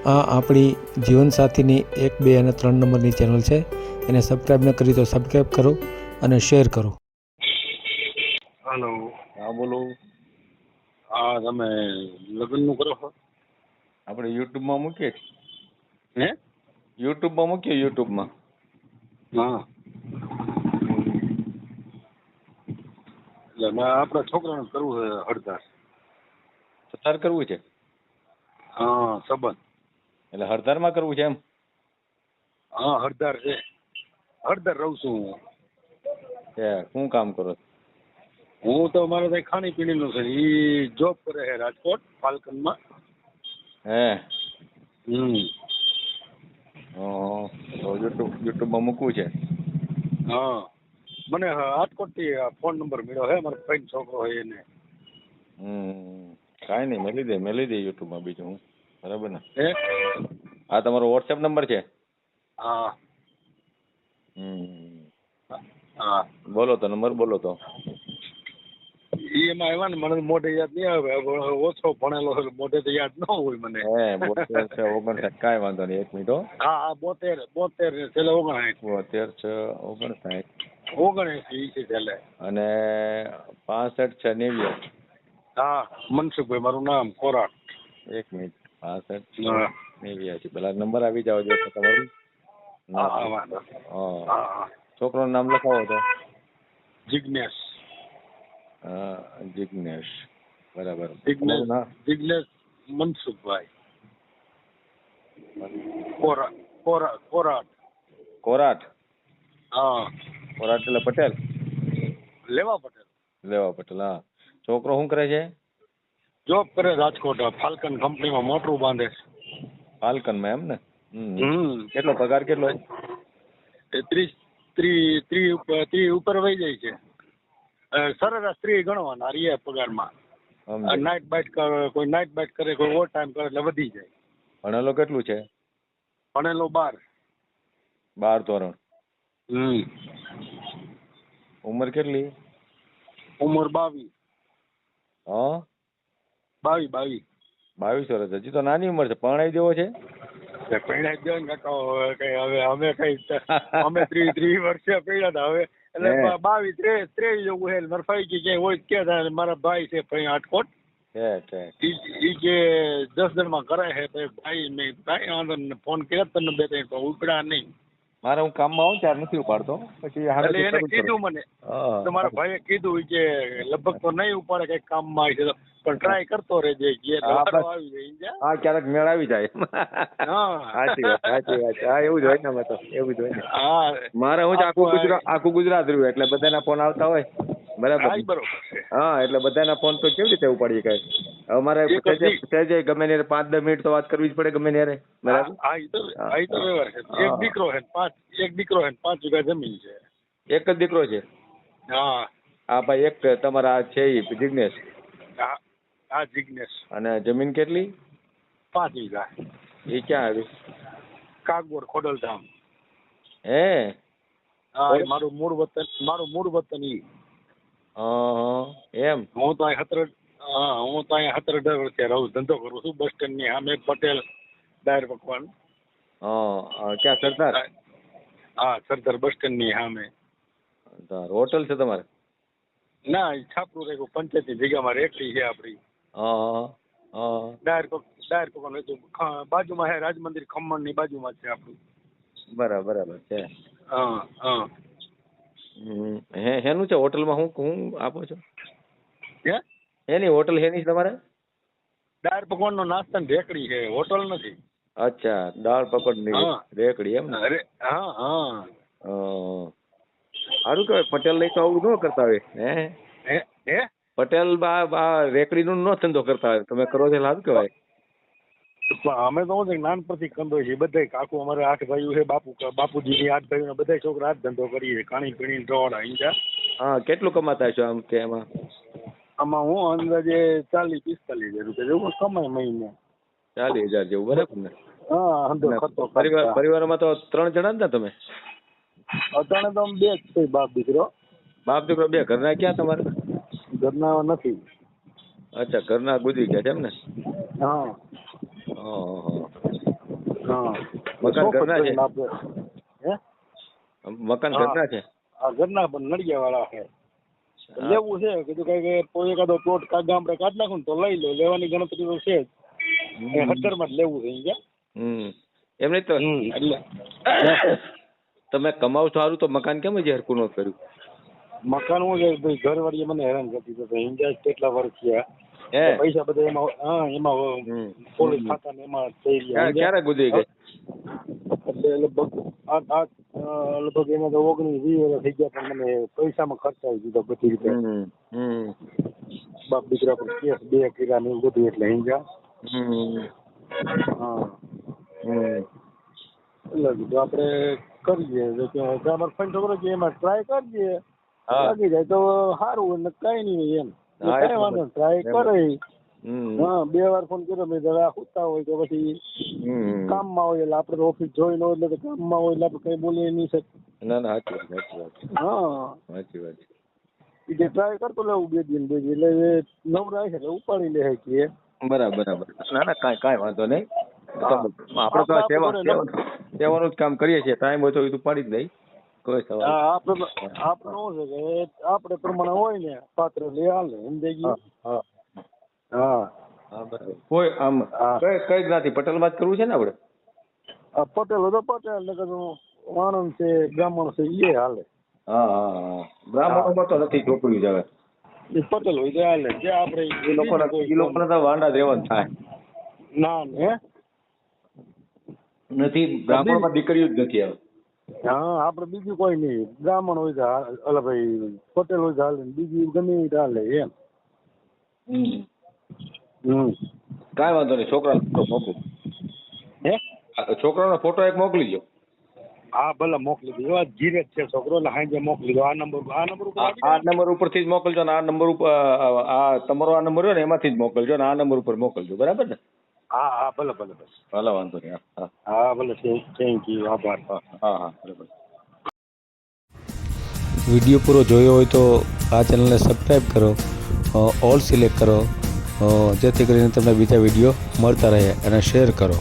આ આપણી જીવનસાથીની 1, 2 અને 3 નંબરની ચેનલ છે. એને સબસ્ક્રાઈબ ન કરી તો સબસ્ક્રાઈબ કરો અને શેર કરો. હલો. હા બોલો. હા, તમે લગ્નનું કરો છો? આપણે યુટ્યુબમાં મૂકીએ. હે? યુટ્યુબમાં મૂકીએ યુટ્યુબમાં. હા. એટલે આપણા છોકરાને કરવું છે હળદર. તાર કરવું છે હા, સંબંધ. એટલે હળદરમાં કરવું છે એમ? હા, હળદર છે. હળદર રહું છું હું. શું કામ કરો છો? હું તો મારે ત્યાં ખાણીપીણીનું છે. એ જોબ કરે છે રાજકોટ ફાલ્કનમાં. હે હમ. તો યુટ્યુબમાં મૂકવું છે. હા, મને રાજકોટથી ફોન નંબર મળ્યો છે. મારો ફ્રેન્ડ છોકરો હોય એને. કાંઈ નહીં, મેલી દે યુટ્યુબમાં. બીજું હું બરાબર ને? હે? આ તમારો વોટ્સએપ નંબર છે? હા. હા. બોલો તો, નંબર બોલો તો. એમાં આવ્યા ને મને મોઢે યાદ નહીં આવે. ઓછો ભણેલો છે, મોઢે તો યાદ ન હોય મને. 72 છે 59. કાંઈ વાંધો નહીં, 1 મિનિટ હો. હા, 72 છેલ્લે 59. 72 છે 59. 79 છે છેલ્લે. અને 65 છે 89. હા, મનસુખભાઈ મારું નામ કોરાટ. 1 મિનિટ. 65 છે હા. 89. પેલા નંબર આવી જાવ જો તમારું. હા, વાંધો. હા. છોકરાનું નામ લખાવો તો. જિગ્નેશ. જિગ્નેશ. બરાબર. જિગ્નેશ મનસુખભાઈ કોરાટ. કોરાટ. હા. કોરાટ એટલે પટેલ. લેવા પટેલ. હા. છોકરો શું કરે છે? જોબ કરે રાજકોટ ફાલ્કન કંપનીમાં મોટરું બાંધે છે. ફાલ્કનમાં એમ ને? કેટલો પગાર કેટલો? 30 ઉપર વહી જાય છે. સરેરાશ 30 ગણવાના રિયા પગારમાં. નાઇટ બાઇટ કરે, કોઈ નાઇટ બાઇટ કરે, કોઈ ઓવર ટાઈમ કરે એટલે વધી જાય. ભણેલો કેટલું છે? ભણેલો 12. 12 ધોરણ. ઉંમર કેટલી? ઉંમર 22. હા, 22. 22 વર્ષ. હજી તો નાની ઉંમર છે. પરણાઈ દેવો છે? પૈણા જ ને કાકા. હવે અમે 30 વર્ષે પૈણા હતા. હવે એટલે 22 23 જેવું છે. મારા ફાઈ ક્યાંય હોય ક્યાં. મારા ભાઈ છે રાજકોટ. ઈ કે 10 જણમાં કરે છે. ભાઈ મેં કાંઈ વાંધો ને ફોન કર્યો તમને 2-3 તો ઉપડ્યા નહીં. મારે હું કામમાં આવું ત્યારે નથી ઉપાડતો. પછી એટલે એને કીધું મને તો મારા ભાઈએ કીધું કે લગભગ તો નહીં ઉપાડે, કઈક કામમાં આવી છે પણ ટ્રાય કરતો રહેજે. આવી જાય. હા, ક્યારેક મેળ આવી જાય. હા, સાચી વાત. હા, એવું જ હોય ને. એવું જ હોય ને. હા, મારે હું આખું ગુજરાત રહ્યું એટલે બધાના ફોન આવતા હોય. બરાબર. હા, એટલે બધાના ફોન તો કેવી રીતે ઉપાડીએ કઈ. અમારે ગમે ને 5-10 મિનિટ તો વાત કરવી જ પડે ગમે ત્યારે. બરાબર. એક દીકરો છે 5 વીઘા જમીન છે. એક જ દીકરો છે? હા. હા ભાઈ, એક તમારા છે જિગ્નેશ. હા, જિગ્નેશ. અને જમીન કેટલી? 5 વીઘા. એ ક્યાં આવ્યું? કાગવડ ખોડલધામ. હે? હા, મારું મૂળ વતન ઈ. એમ? હું તો અહીંયા 17 વર્ષથી રહું, ધંધો કરું છું બસ સ્ટેન્ડ ની સામે પટેલ દાળ પકવાન. ક્યાં સરદાર? હા, સરદાર બસ સ્ટેન્ડ ની સામે. હોટલ છે તમારે? ના, છાપરું રાખ્યું. પંચાયતની જગ્યામાં રેકડી છે આપડી. દાળ પકવાન બાજુમાં છે રાજ મંદિર, ખમણ ની બાજુમાં છે આપણું. બરાબર છે. હા. હેનું છે હોટલમાં? હું આપો છો? એની હોટલ હેની તમારે? દાળ પકવાન નો નાસ્તા ની રેકડી છે, હોટલ નથી. અચ્છા, દાળ પકવાન ની રેકડી એમ ને? હા. સારું કહેવાય. પટેલ લઈ તો આવું ન કરતા હોય. હે પટેલ રેકડી નું નો ધંધો કરતા હોય. તમે કરો છો સારું કહેવાય. અમે તો નાનપણથી કંદો છીએ બધા. કાકુ અમારે 8 ભાઈઓ છે. બાપુજી ની 8 ભાઈઓ બધા છોકરા આ ધંધો કરીએ. ખાણી પીણી ઢોળા ઈંડા. હા, કેટલું કમાતા છો આમ કે એમાં? આમાં હું અંદાજે 40-45 હજાર રૂપિયા જેવું કમાય મહિને. 40,000 જેવું, બરાબર ને? હા. પરિવારમાં તો 3 જણા જ ને તમે? અત્યારે તો 2 જ છે, બાપ દીકરો. 2 ઘરના ક્યાં તમારે? ઘરના નથી. અચ્છા, ઘરના ગુજરી ગયા છે એમ ને? હા. હા મકાન ઘરના છે? હે મકાન ઘરના છે? આ ઘરના પણ નડિયા વાળા છે. લેવું છે કીધું કે એકાદો પ્લોટ ગામડે કાઢ નાખું ને તો લઈ લો. લેવાની ગણતરી તો છે જ. 17 માં જ લેવું છે સમજ્યા? એમને તો એટલે તમે કમાવ સારું તો મકાન કેમ હજી હરખું ન કર્યું? મકાન હું છે ભાઈ ઘરવાળીએ મને હેરાન કરતી તો હિંજા કેટલા વર્ષ થયા. પૈસા બધા એમાં પોલીસ ખાતા ને એમાં થઈ ગયા. ક્યારે ગુજરી ગઈ? એટલે લગભગ એમાં તો 19-20 વર્ષ થઈ ગયા પણ મને પૈસામાં ખર્ચાવી દીધો બધી રીતે. બાપ દીકરા પર કેસ 2 કર્યા ને એવું બધું એટલે હિંજા. હા એટલે કીધું આપણે કરીએ અમારે ફંડ છોકરો છે એમાં ટ્રાય કરીએ. લાગી જાય તો સારું ને કઈ નહીં એમ કઈ વાંધો ટ્રાય કરે. હા 2 વાર ફોન કર્યો મેં જરા સુતા હોય તો પછી કામમાં હોય એટલે આપણે ઓફિસ જોઈ ન હોય એટલે કામમાં હોય એટલે આપણે કઈ બોલીએ નહીં શકીએ. ના સાચી વાત. હા સાચી વાત. એ ટ્રાય કરતો લેવું 2 દિન એટલે નવરાય છે એટલે ઉપાડી લે છે. બરાબર. ના કાંઈ વાંધો નહીં. આપણે તો સેવાનું જ કામ કરીએ છીએ. ટાઈમ હોય તો એ તો પાડી જ નહીં. કોઈ સવાલ. આપણે શું છે કે આપણે પ્રમાણે હોય ને પાત્ર લે હાલે સમજાઈ ગયું. હા બરાબર. કોઈ આમ કઈ જ્ઞાતિ પટેલમાં જ કરવું છે ને આપણે? પટેલ તો પટેલ ને કદું વાણંદ છે બ્રાહ્મણ છે એ હાલે. હા બ્રાહ્મણોમાં તો નથી છોકરી જ હવે. પટેલ હોય તો હાલે. જે આપણે એ લોકોને તો વાંડા રહેવાનું થાય. ના હે નથી બ્રાહ્મણમાં દીકરીઓ જ નથી હવે. હા આપણે બીજું કોઈ નહીં. બ્રાહ્મણ હોય તો અલે ભાઈ પટેલ હોય તો હાલે. બીજું ગમે એ હાલે એમ. કાંઈ વાંધો નહીં. છોકરાનો ફોટો મોકલું. હે છોકરાનો ફોટો એક મોકલી દો. હા ભલે મોકલી દો. એવા ધીરે છે છોકરો એટલે હાજે મોકલી દો. આ નંબર ઉપરથી જ મોકલજો ને આ નંબર ઉપર આ તમારો આ નંબર હોય ને એમાંથી જ મોકલજો ને આ નંબર ઉપર મોકલજો. બરાબર ને? હા ભલે વાંધો નહીં. હા ભલે થેન્ક યુ આભાર. હા બરાબર. વિડીયો પૂરો જોયો હોય તો આ ચેનલને સબસ્ક્રાઈબ કરો, ઓલ સિલેક્ટ કરો, જેથી કરીને તમને બીજા વિડીયો મળતા રહે અને શેર કરો.